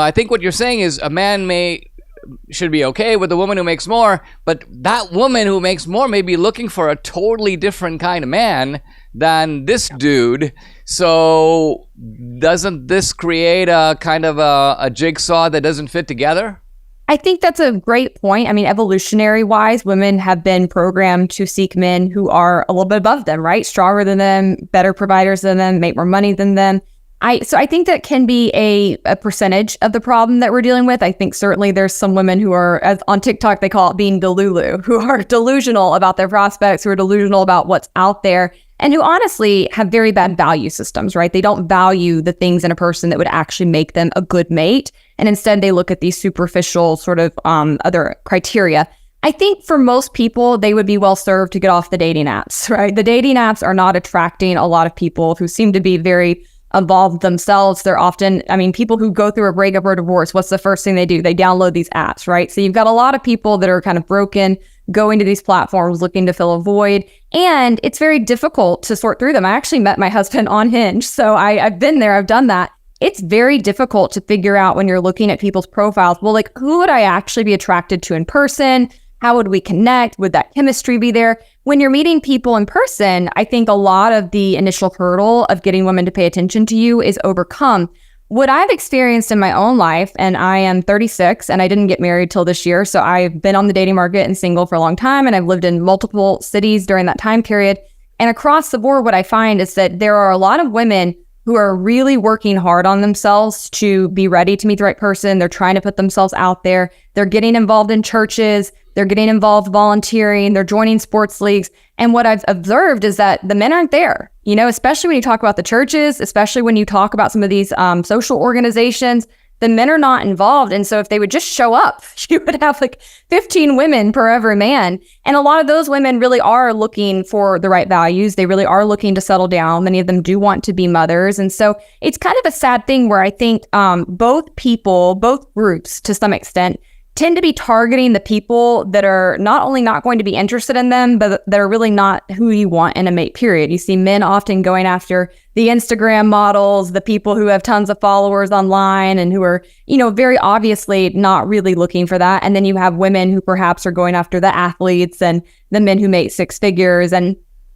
I think what you're saying is a man should be okay with a woman who makes more, but that woman who makes more may be looking for a totally different kind of man than this dude. So doesn't this create a kind of a jigsaw that doesn't fit together? I think that's a great point. I mean, evolutionary wise, women have been programmed to seek men who are a little bit above them, right? Stronger than them, better providers than them, make more money than them. So I think that can be a percentage of the problem that we're dealing with. I think certainly there's some women who are, as on TikTok, they call it being delulu, who are delusional about their prospects, who are delusional about what's out there, and who honestly have very bad value systems, right? They don't value the things in a person that would actually make them a good mate. And instead they look at these superficial sort of other criteria. I think for most people, they would be well served to get off the dating apps, right? The dating apps are not attracting a lot of people who seem to be very involved themselves. They're often, people who go through a breakup or divorce, what's the first thing they do? They download these apps, right? So you've got a lot of people that are kind of broken, going to these platforms, looking to fill a void. And it's very difficult to sort through them. I actually met my husband on Hinge. So I've been there, I've done that. It's very difficult to figure out when you're looking at people's profiles, well, like, who would I actually be attracted to in person? How would we connect? Would that chemistry be there? When you're meeting people in person, I think a lot of the initial hurdle of getting women to pay attention to you is overcome. What I've experienced in my own life, and I am 36 and I didn't get married till this year, so I've been on the dating market and single for a long time, and I've lived in multiple cities during that time period. And across the board, what I find is that there are a lot of women who are really working hard on themselves to be ready to meet the right person. They're trying to put themselves out there. They're getting involved in churches. They're getting involved volunteering. They're joining sports leagues. And what I've observed is that the men aren't there, especially when you talk about the churches, especially when you talk about some of these social organizations. The men are not involved. And so if they would just show up, you would have like 15 women per every man. And a lot of those women really are looking for the right values. They really are looking to settle down. Many of them do want to be mothers. And so it's kind of a sad thing where I think both groups to some extent tend to be targeting the people that are not only not going to be interested in them, but that are really not who you want in a mate, period. You see men often going after the Instagram models, the people who have tons of followers online and who are, very obviously not really looking for that. And then you have women who perhaps are going after the athletes and the men who make six figures. And